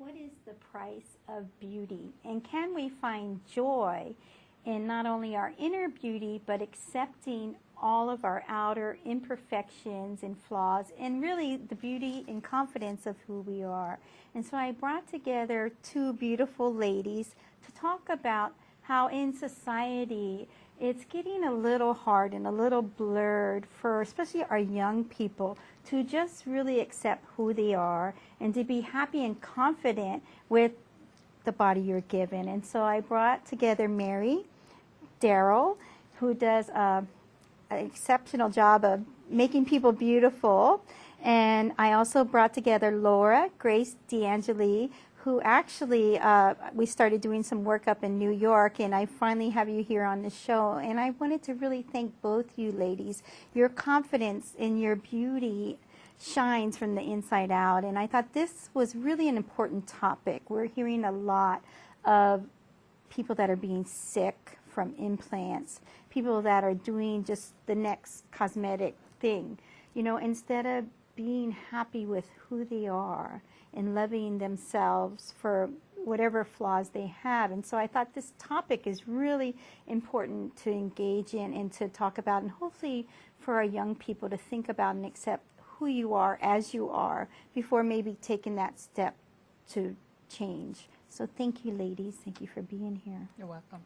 What is the price of beauty? And can we find joy in not only our inner beauty, but accepting all of our outer imperfections and flaws, and really the beauty and confidence of who we are? And so I brought together two beautiful ladies to talk about how in society it's getting a little hard and a little blurred for especially our young people to just really accept who they are and to be happy and confident with the body you're given. And so I brought together Mary, Daryl, who does an exceptional job of making people beautiful. And I also brought together Laura Grace D'Angeli, who actually, we started doing some work up in New York, and I finally have you here on the show. And I wanted to really thank both you ladies. Your confidence in your beauty shines from the inside out, and I thought this was really an important topic. We're hearing a lot of people that are being sick from implants, people that are doing just the next cosmetic thing, you know, instead of being happy with who they are and loving themselves for whatever flaws they have. And so I thought this topic is really important to engage in and to talk about, and hopefully for our young people to think about and accept who you are as you are before maybe taking that step to change. So thank you, ladies. Thank you for being here. You're welcome.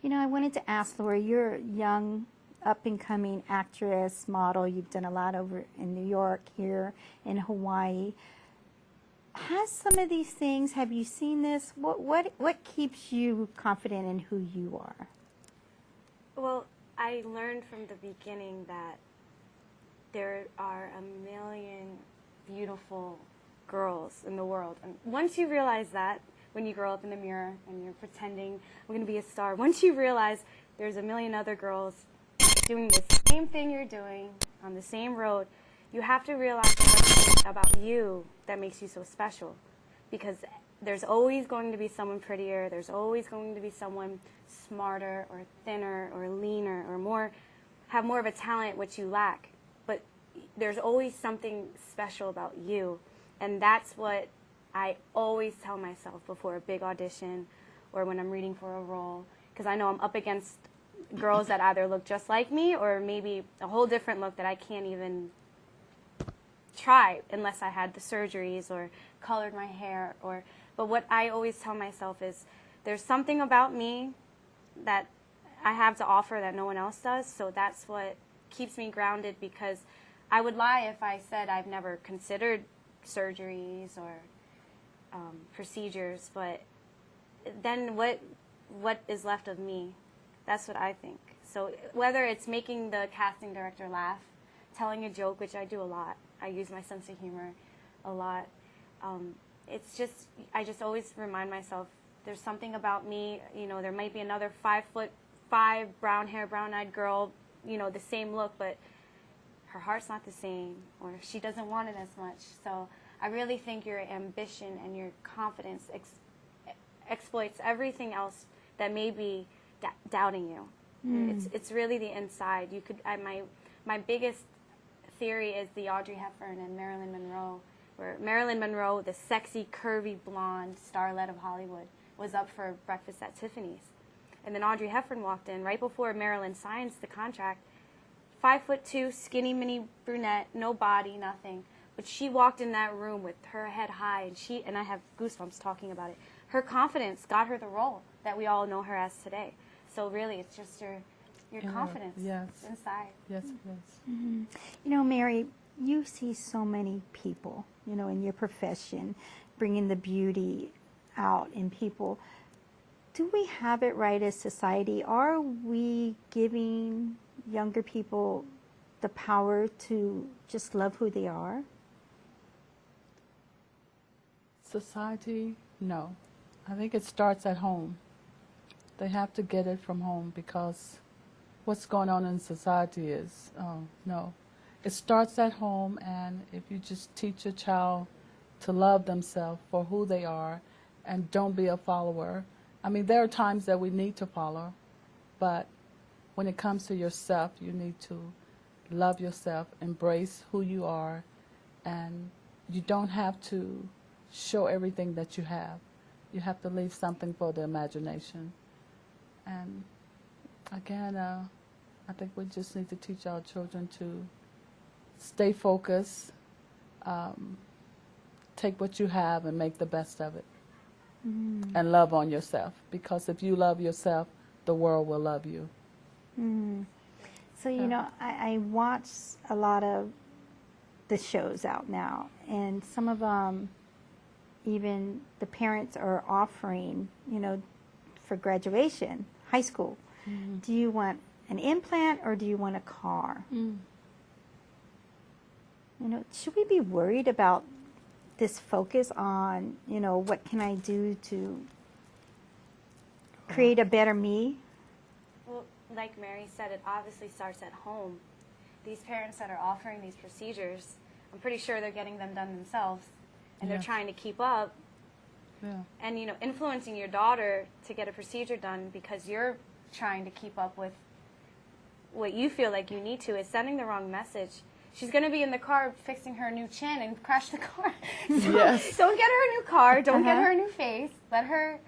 You know, I wanted to ask Laura, you're a young, up-and-coming actress, model. You've done a lot over in New York, here in Hawaii. Has some of these things, have you seen this? What keeps you confident in who you are? Well, I learned from the beginning that there are a million beautiful girls in the world. And once you realize that, when you grow up in the mirror and you're pretending we're going to be a star, once you realize there's a million other girls doing the same thing you're doing on the same road, you have to realize what's about you that makes you so special. Because there's always going to be someone prettier, there's always going to be someone smarter or thinner or leaner or have more of a talent which you lack. But there's always something special about you. And that's what I always tell myself before a big audition or when I'm reading for a role. Because I know I'm up against girls that either look just like me or maybe a whole different look that I can't even try unless I had the surgeries or colored my hair. But what I always tell myself is there's something about me that I have to offer that no one else does. So that's what keeps me grounded, because I would lie if I said I've never considered surgeries or procedures. But then what is left of me? That's what I think. So whether it's making the casting director laugh, telling a joke, which I do a lot, I use my sense of humor a lot. It's just, I just always remind myself there's something about me. You know, there might be another 5'5", brown hair, brown-eyed girl, you know, the same look, but her heart's not the same, or she doesn't want it as much. So I really think your ambition and your confidence exploits everything else that may be doubting you. It's really the inside. You could. My biggest theory is the Audrey Hepburn and Marilyn Monroe, where Marilyn Monroe, the sexy, curvy, blonde starlet of Hollywood, was up for breakfast at Tiffany's, and then Audrey Hepburn walked in right before Marilyn signs the contract. 5'2", skinny, mini brunette, no body, nothing. But she walked in that room with her head high, and I have goosebumps talking about it. Her confidence got her the role that we all know her as today. So really, it's just your confidence inside. Yes, yes. Mm-hmm. You know, Mary, you see so many people, you know, in your profession, bringing the beauty out in people. Do we have it right as society? Are we giving younger people the power to just love who they are? Society, no. I think it starts at home. They have to get it from home, because what's going on in society is, no. It starts at home, and if you just teach your child to love themselves for who they are and don't be a follower. I mean, there are times that we need to follow, but when it comes to yourself, you need to love yourself, embrace who you are, and you don't have to show everything that you have. You have to leave something for the imagination. And again, I think we just need to teach our children to stay focused, take what you have and make the best of it, and love on yourself. Because if you love yourself, the world will love you. So, you know, I watch a lot of the shows out now, and some of them, even the parents are offering, you know, for graduation, high school, do you want an implant or do you want a car? You know, should we be worried about this focus on, you know, what can I do to create a better me? Well, like Mary said, it obviously starts at home. These parents that are offering these procedures, I'm pretty sure they're getting them done themselves, and they're trying to keep up. And, you know, influencing your daughter to get a procedure done because you're trying to keep up with what you feel like you need to is sending the wrong message. She's going to be in the car fixing her new chin and crash the car. So don't get her a new car. Don't get her a new face. Let her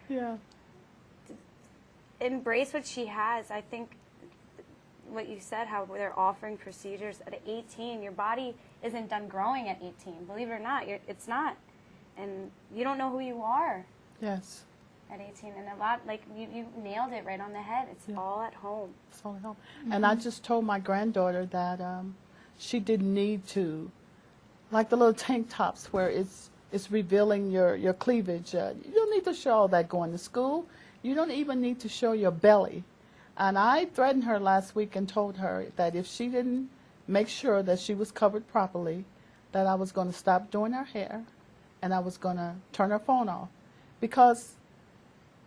embrace what she has. I think what you said, how they're offering procedures at 18. Your body isn't done growing at 18. Believe it or not, it's not. And you don't know who you are. Yes. At 18. And a lot, like, you nailed it right on the head. It's all at home. It's all at home. And I just told my granddaughter that she didn't need to, like the little tank tops where it's revealing your cleavage. You don't need to show all that going to school. You don't even need to show your belly. And I threatened her last week and told her that if she didn't make sure that she was covered properly, that I was going to stop doing her hair and I was going to turn her phone off. Because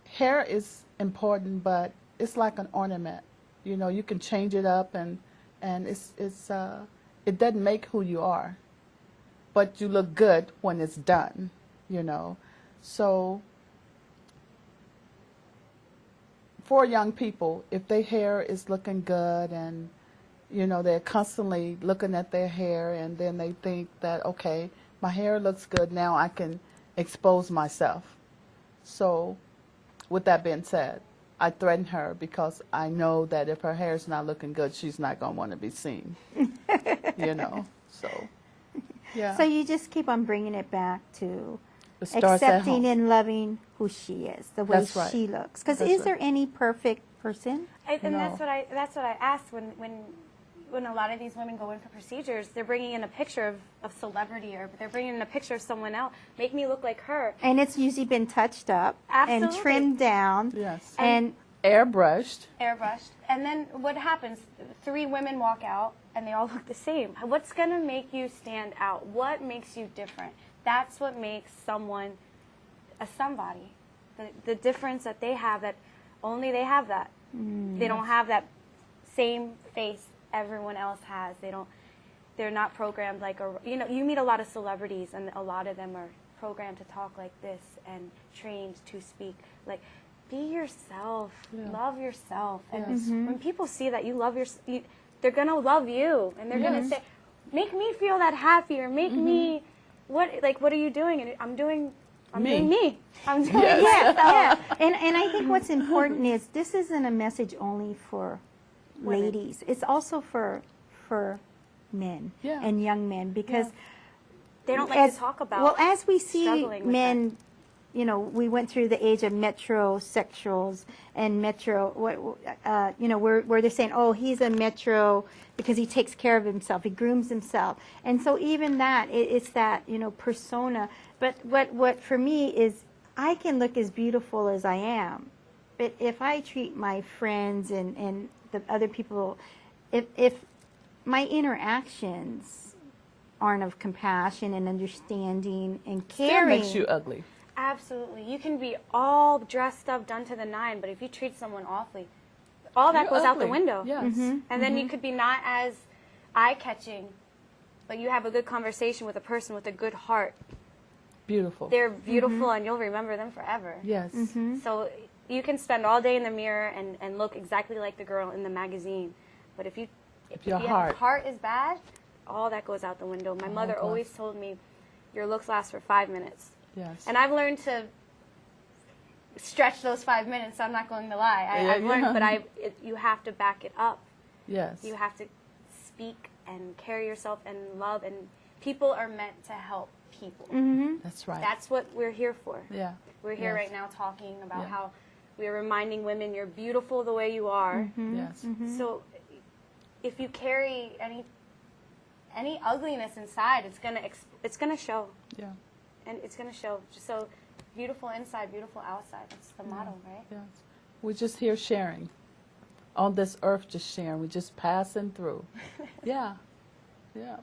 hair is important, but it's like an ornament. You know, you can change it up and it doesn't make who you are. But you look good when it's done, you know. So for young people, if their hair is looking good and, you know, they're constantly looking at their hair and then they think that, okay, my hair looks good, now I can expose myself. So with that being said, I threaten her because I know that if her hair's not looking good, she's not going to want to be seen, you know, so, yeah. So you just keep on bringing it back to It starts at accepting home. and loving who she is, the way That's right. she looks. Because That's is right. there any perfect person? And No. that's what I asked when a lot of these women go in for procedures. They're bringing in a picture of celebrity, or they're bringing in a picture of someone else. Make me look like her. And it's usually been touched up and Absolutely. trimmed down. Yes. And Airbrushed. Airbrushed. And then what happens? 3 women walk out and they all look the same. What's going to make you stand out? What makes you different? That's what makes someone a somebody. The difference that they have, that only they have that. They don't have that same face everyone else has. They're not programmed like you meet a lot of celebrities and a lot of them are programmed to talk like this and trained to speak like, be yourself, love yourself. And when people see that you love yourself, they're going to love you. And they're going to say, make me feel that happy, or make me, what are you doing? And I'm doing me. I'm doing myself. And I think what's important is this isn't a message only for Women. ladies. It's also for men and young men, because They don't like to talk about well, as we see struggling with men, you know, we went through the age of metrosexuals and where they're saying, oh, he's a metro because he takes care of himself, he grooms himself. And so even that, it's that, you know, persona. But what for me is, I can look as beautiful as I am. But if I treat my friends and the other people, if my interactions aren't of compassion and understanding and Still caring, makes you ugly. Absolutely. You can be all dressed up, done to the nine, but if you treat someone awfully, all that You're goes out the ugly. window. Yes. And then you could be not as eye-catching, but you have a good conversation with a person with a good heart. Beautiful. They're beautiful and you'll remember them forever. Yes. So you can spend all day in the mirror and look exactly like the girl in the magazine. But if your your heart is bad, all that goes out the window. My mother goes. always told me, your looks last for 5 minutes. Yes. And I've learned to stretch those 5 minutes. I'm not going to lie. I've learned, but you have to back it up. Yes. You have to speak and carry yourself and love, and people are meant to help people. Mm-hmm. That's right. That's what we're here for. Yeah. We're here Yes. right now talking about Yeah. how we're reminding women you're beautiful the way you are. Mm-hmm. Yes. So if you carry any ugliness inside, it's gonna show, Yeah. and it's gonna show. So beautiful inside, beautiful outside. That's the motto, right? Yes. We're just here sharing. On this earth, just sharing. We're just passing through. Yeah. Yeah.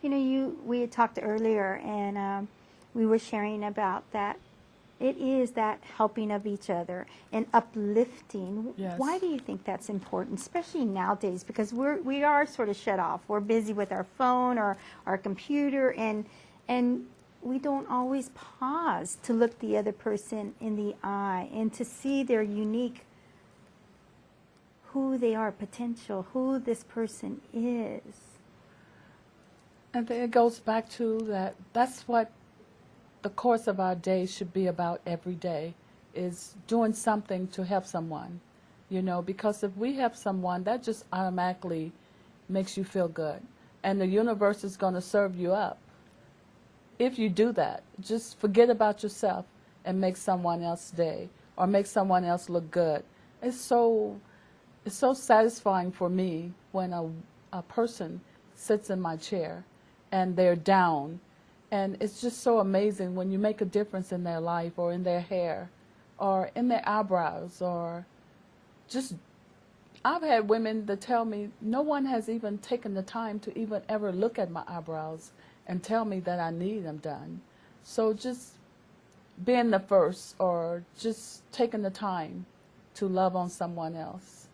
You know, we had talked earlier, and we were sharing about that. It is that helping of each other and uplifting. Yes. Why do you think that's important, especially nowadays? Because we are sort of shut off. We're busy with our phone or our computer, and we don't always pause to look the other person in the eye and to see their unique, who they are, potential, who this person is. And then it goes back to that. That's what the course of our day should be about every day, is doing something to help someone, you know, because if we help someone, that just automatically makes you feel good. And the universe is going to serve you up. If you do that, just forget about yourself and make someone else's day or make someone else look good. It's so satisfying for me when a person sits in my chair and they're down. And it's just so amazing when you make a difference in their life or in their hair or in their eyebrows or just, I've had women that tell me no one has even taken the time to even ever look at my eyebrows and tell me that I need them done. So just being the first or just taking the time to love on someone else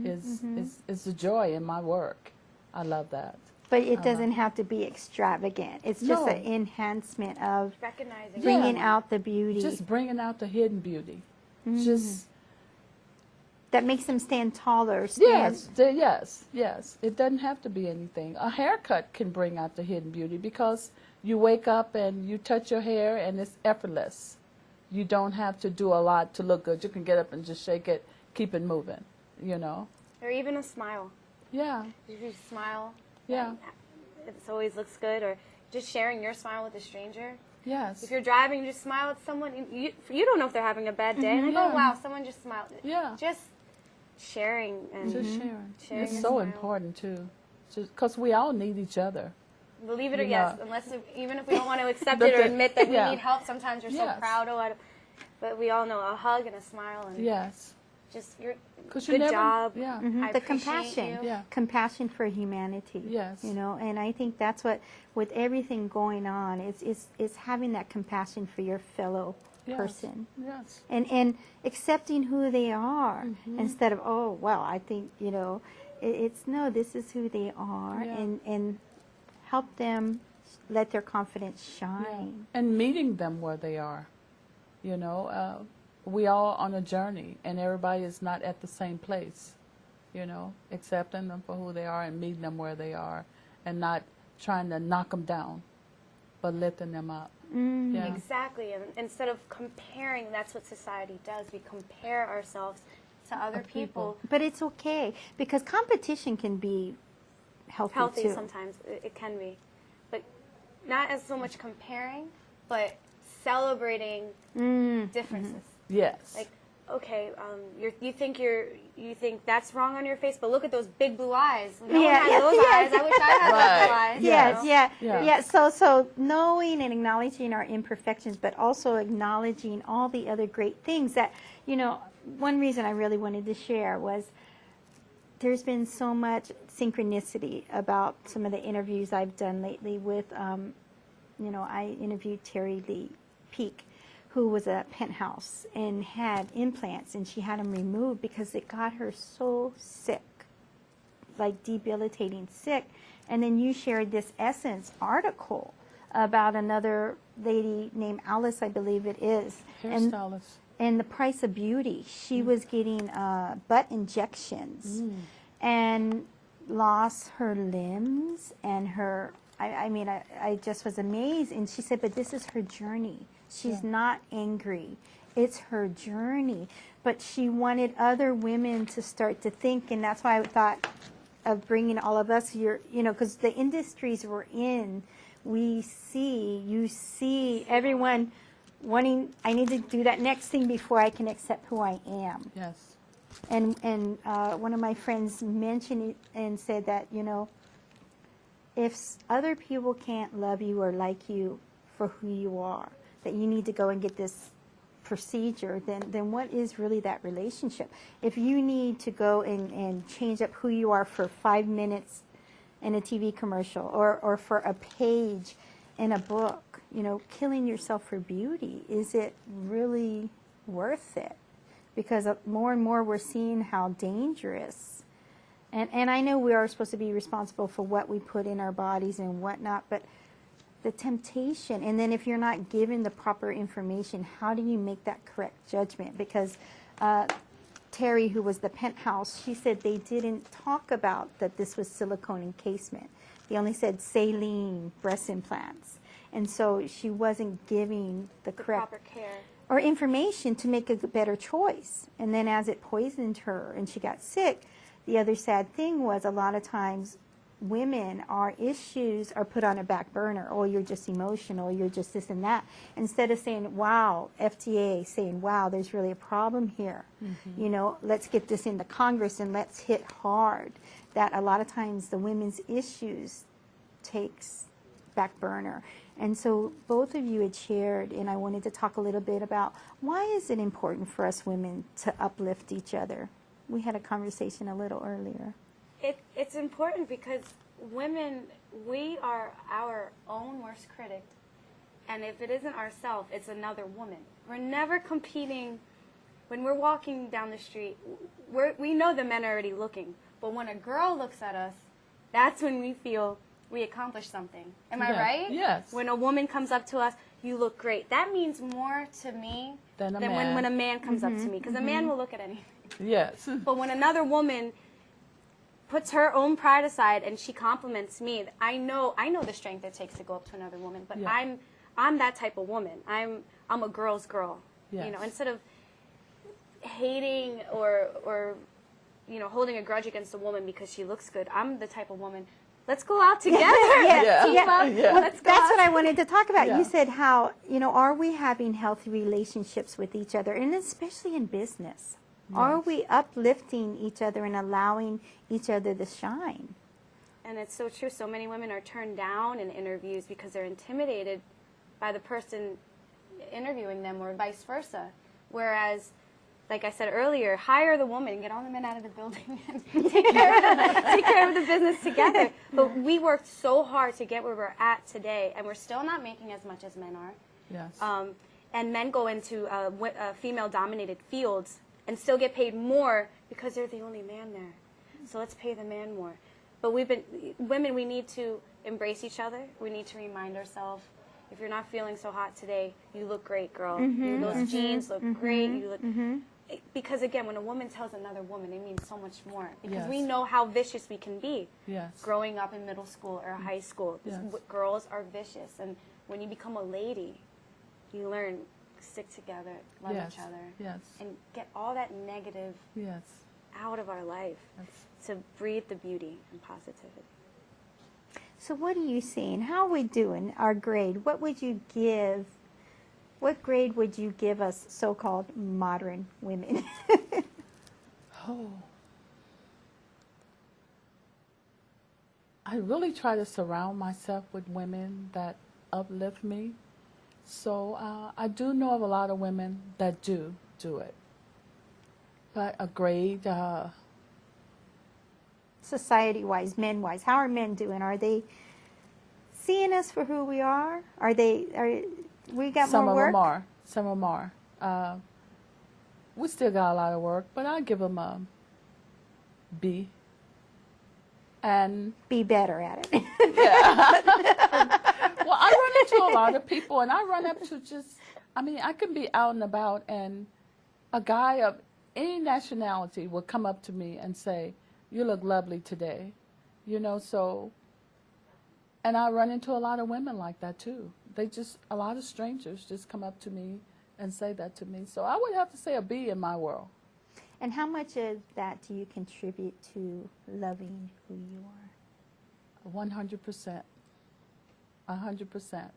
is a joy in my work. I love that. But it doesn't have to be extravagant. It's just an enhancement of Recognizing bringing out the beauty. Just bringing out the hidden beauty. Just that makes them stand taller. Stand, yes. It doesn't have to be anything. A haircut can bring out the hidden beauty because you wake up and you touch your hair and it's effortless. You don't have to do a lot to look good. You can get up and just shake it, keep it moving, you know. Or even a smile. Yeah. If you smile, Yeah. it always looks good. Or just sharing your smile with a stranger. Yes. If you're driving, you just smile at someone. You don't know if they're having a bad day. And like, Yeah. oh, wow, someone just smiled. Yeah. Just sharing. And Just sharing. Sharing It's your so smile. important, too. Because we all need each other. Believe it or You yes, know. even if we don't want to accept But it or the- admit that we yeah. need help, sometimes you're so Yes. proud of it. But we all know a hug and a smile and Yes. just you're 'Cause good you never, job. Yeah. I the appreciate compassion, you. Yeah. compassion for humanity. Yes. You know, and I think that's what, with everything going on, it's having that compassion for your fellow Yes. person. Yes. And accepting who they are instead of, oh, well, I think, you know, it's no, this is who they are, Yeah. and help them let their confidence Yeah. shine. And meeting them where they are. You know, we all on a journey, and everybody is not at the same place. You know, accepting them for who they are and meeting them where they are, and not trying to knock them down, but lifting them up. Yeah. Exactly. And instead of comparing, that's what society does. We compare ourselves to other Other people. people. But it's okay, because competition can be healthy, Healthy too. sometimes, it can be. But not as so much comparing, but celebrating differences. Yes. Like, okay, you think that's wrong on your face, but look at those big blue eyes. No one has those eyes. I wish I had those blue eyes. Yes, you know? yeah. So knowing and acknowledging our imperfections, but also acknowledging all the other great things that, you know, one reason I really wanted to share was there's been so much synchronicity about some of the interviews I've done lately with, you know, I interviewed Terry Lee Peak, who was a penthouse and had implants, and she had them removed because it got her so sick, like debilitating sick. And then you shared this Essence article about another lady named Alice, I believe it is. Hairstylist. And the price of beauty. She was getting butt injections and lost her limbs and her I just was amazed. And she said, but this is her journey. She's not angry. It's her journey. But she wanted other women to start to think, and that's why I thought of bringing all of us here, because the industries we're in, you see everyone wanting, I need to do that next thing before I can accept who I am. Yes. And one of my friends mentioned it and said that, if other people can't love you or like you for who you are, that you need to go and get this procedure, then what is really that relationship? If you need to go and change up who you are for 5 minutes in a TV commercial or for a page in a book, killing yourself for beauty, is it really worth it? Because more and more we're seeing how dangerous. And I know we are supposed to be responsible for what we put in our bodies and whatnot, but the temptation, and then if you're not given the proper information, how do you make that correct judgment? Because Terry, who was the Penthouse, she said they didn't talk about that this was silicone encasement. They only said saline breast implants. And so she wasn't giving the correct proper care or information to make a better choice. And then as it poisoned her and she got sick, the other sad thing was a lot of times women, our issues are put on a back burner. Oh, you're just emotional, you're just this and that. Instead of saying, wow, FDA saying, wow, there's really a problem here. Let's get this into Congress and let's hit hard. That a lot of times the women's issues takes back burner. And so both of you had shared, and I wanted to talk a little bit about why is it important for us women to uplift each other? We had a conversation a little earlier. It's important because women, we are our own worst critic. And if it isn't ourselves, it's another woman. We're never competing. When we're walking down the street, we know the men are already looking. But when a girl looks at us, that's when we feel we accomplished something. Am I right? Yes. When a woman comes up to us, you look great. That means more to me than when a man comes up to me. Because a man will look at anything. Yes. But when another woman puts her own pride aside and she compliments me, I know the strength it takes to go up to another woman. But I'm that type of woman. I'm a girl's girl. Yes. Instead of hating or holding a grudge against a woman because she looks good, I'm the type of woman. Let's go out together. Team up. Well, Let's go that's out. what I wanted to talk about. Yeah. You said how, are we having healthy relationships with each other, and especially in business? Yes. Are we uplifting each other and allowing each other to shine? And it's so true. So many women are turned down in interviews because they're intimidated by the person interviewing them or vice versa. Whereas, like I said earlier, hire the woman, get all the men out of the building, and take care of the business together. But we worked so hard to get where we're at today, and we're still not making as much as men are. Yes. And men go into female-dominated fields and still get paid more because they're the only man there. So let's pay the man more. But women, we need to embrace each other. We need to remind ourselves, if you're not feeling so hot today, you look great, girl. Those jeans look great. You look. Because again, when a woman tells another woman, it means so much more. Because we know how vicious we can be. Yes. Growing up in middle school or high school, girls are vicious, and when you become a lady, you learn stick together, love each other, and get all that negative out of our life to breathe the beauty and positivity. So what are you seeing? How are we doing? Our grade? What would you give? What grade would you give us, so-called modern women? I really try to surround myself with women that uplift me. So I do know of a lot of women that do it. But a grade, society-wise, men-wise, how are men doing? Are they seeing us for who we are? We got some more work? Some of them are. We still got a lot of work, but I'll give them a B. And be better at it. Well, I run into a lot of people, and I run up to I can be out and about, and a guy of any nationality will come up to me and say, "You look lovely today." So And I run into a lot of women like that too. A lot of strangers just come up to me and say that to me. So I would have to say a B in my world. And how much of that do you contribute to loving who you are? 100%. 100%.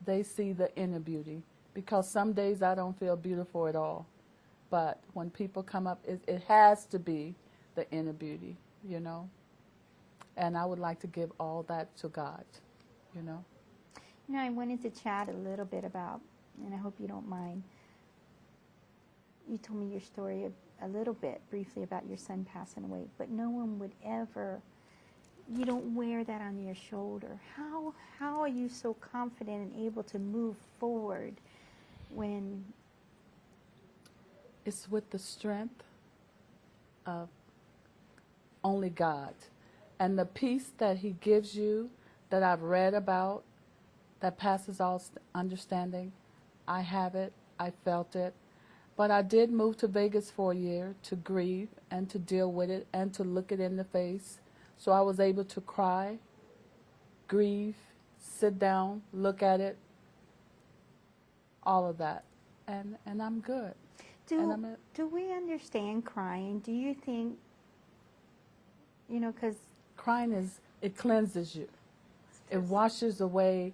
They see the inner beauty. Because some days I don't feel beautiful at all. But when people come up, it has to be the inner beauty, you know. And I would like to give all that to God, you know. You know, I wanted to chat a little bit about, and I hope you don't mind, you told me your story a little bit briefly about your son passing away, but no one would ever, you don't wear that on your shoulder. How are you so confident and able to move forward when... It's with the strength of only God. And the peace that he gives you, that I've read about, that passes all understanding, I have it, I felt it. But I did move to Vegas for a year to grieve and to deal with it and to look it in the face. So I was able to cry, grieve, sit down, look at it, all of that. And I'm good. Do we understand crying? Do you think, you know, because... Crying it cleanses you. It washes away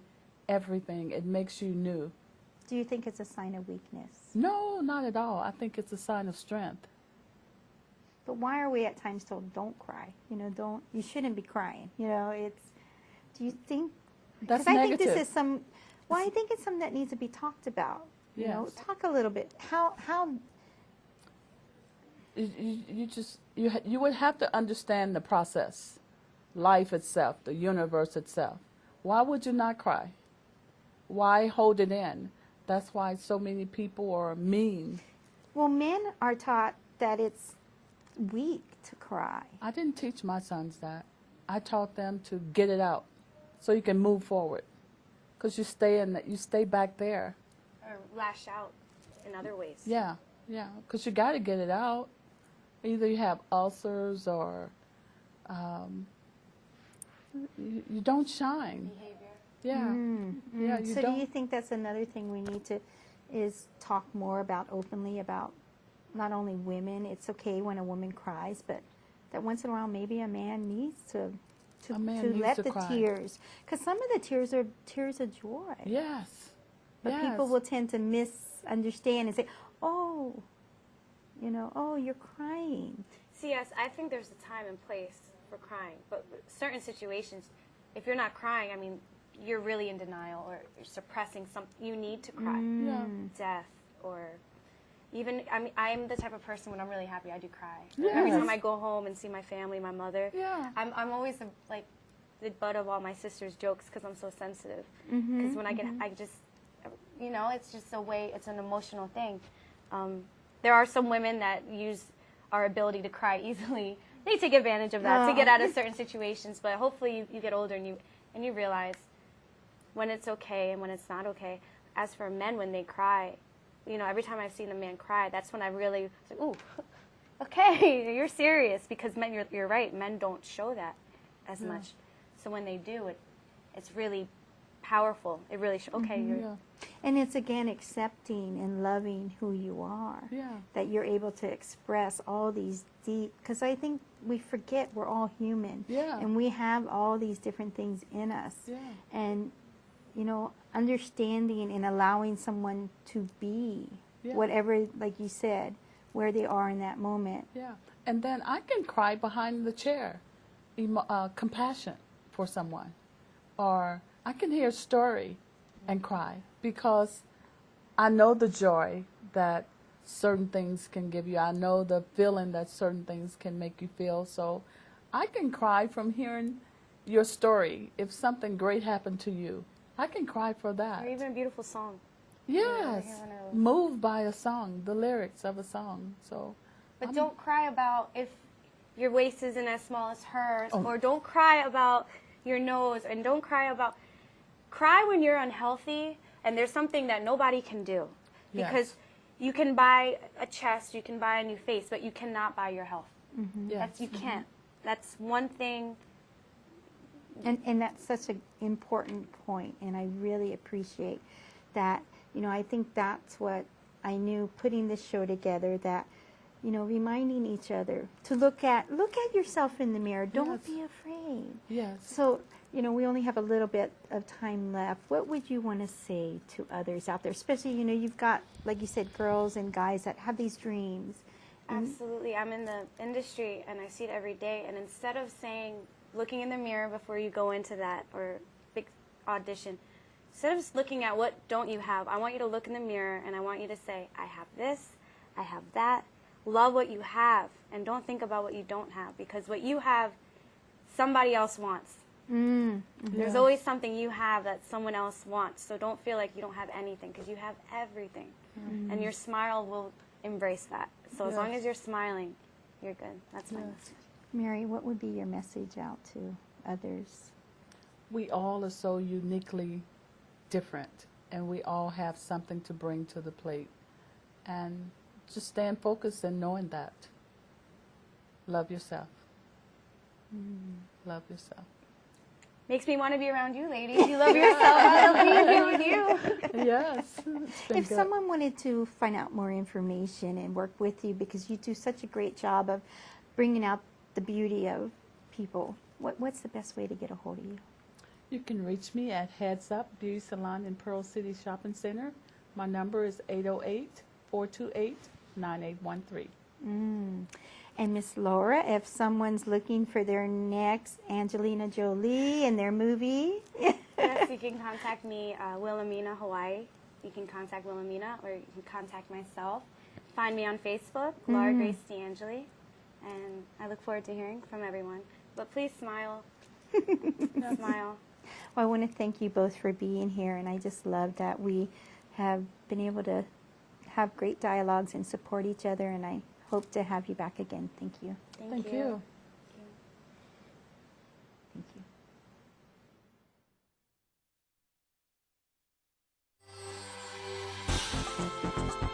everything. It makes you new. Do you think it's a sign of weakness? No, not at all. I think it's a sign of strength. But why are we at times told, don't cry? You know, you shouldn't be crying. You know, do you think... That's I negative. think this is I think it's something that needs to be talked about. You know, talk a little bit. How you would have to understand the process, life itself, the universe itself. Why would you not cry? Why hold it in? That's why so many people are mean. Well, men are taught that it's weak to cry. I didn't teach my sons that. I taught them to get it out so you can move forward. Because you stay back there. Or lash out in other ways. Yeah. Because you got to get it out. Either you have ulcers or you don't shine. Behavior. Yeah. Yeah. So do you think that's another thing we need to talk more about openly about not only women? It's okay when a woman cries, but that once in a while maybe a man needs to let the cry. Tears, because some of the tears are tears of joy. Yes. But people will tend to misunderstand and say, oh, you know, oh, you're crying. See, yes, I think there's a time and place for crying. But certain situations, if you're not crying, I mean, you're really in denial or you're suppressing something. You need to cry. Yeah. Death or even, I mean, I'm the type of person when I'm really happy, I do cry. Yes. Every time I go home and see my family, my mother, Yeah. I'm always like the butt of all my sister's jokes because I'm so sensitive. Because when I just, you know, it's just a way, it's an emotional thing. There are some women that use our ability to cry easily. They take advantage of that to get out of certain situations. But hopefully you get older and you realize when it's okay and when it's not okay. As for men, when they cry, you know, every time I've seen a man cry, that's when I really was like, ooh, okay, you're serious. Because men, you're right, men don't show that as much. So when they do, it's really powerful. It really you're... And it's, again, accepting and loving who you are. Yeah. That you're able to express all these deep... Because I think we forget we're all human. Yeah. And we have all these different things in us. Yeah. And, you know, understanding and allowing someone to be whatever, like you said, where they are in that moment. Yeah. And then I can cry behind the chair. Compassion for someone. Or I can hear a story and cry because I know the joy that certain things can give you. I know the feeling that certain things can make you feel. So I can cry from hearing your story. If something great happened to you, I can cry for that. Or even a beautiful song. Yes. Moved by a song, the lyrics of a song. So, but don't cry about if your waist isn't as small as hers, or don't cry about your nose, and don't cry about... Cry when you're unhealthy, and there's something that nobody can do. Because you can buy a chest, you can buy a new face, but you cannot buy your health. Yes. You can't. That's one thing And that's such an important point, and I really appreciate that. I think that's what I knew putting this show together, that, reminding each other to look at yourself in the mirror. Don't Yes. be afraid. Yes. So, we only have a little bit of time left. What would you want to say to others out there? Especially, you've got, like you said, girls and guys that have these dreams. Absolutely. I'm in the industry and I see it every day. And instead of looking in the mirror before you go into that or big audition, instead of just looking at what don't you have, I want you to look in the mirror and I want you to say, I have this, I have that. Love what you have and don't think about what you don't have, because what you have, somebody else wants. There's always something you have that someone else wants. So don't feel like you don't have anything, because you have everything. And your smile will embrace that. So as long as you're smiling, you're good. That's my message. Mary, what would be your message out to others? We all are so uniquely different, and we all have something to bring to the plate. And just staying focused and knowing that. Love yourself. Love yourself. Makes me want to be around you, ladies. You love yourself. I love being here with you. Yes. If someone wanted to find out more information and work with you, because you do such a great job of bringing out the beauty of people, what's the best way to get a hold of you? You can reach me at Heads Up Beauty Salon in Pearl City Shopping Center. My number is 808-428-9813. And Miss Laura, if someone's looking for their next Angelina Jolie in their movie, Yes, you can contact me, Wilhelmina, Hawaii. You can contact Wilhelmina, or you can contact myself. Find me on Facebook, Laura Grace D'Angeli, and I look forward to hearing from everyone. But please smile. Smile. Well, I want to thank you both for being here, and I just love that we have been able to have great dialogues and support each other, and I hope to have you back again. Thank you. Thank you. Thank you.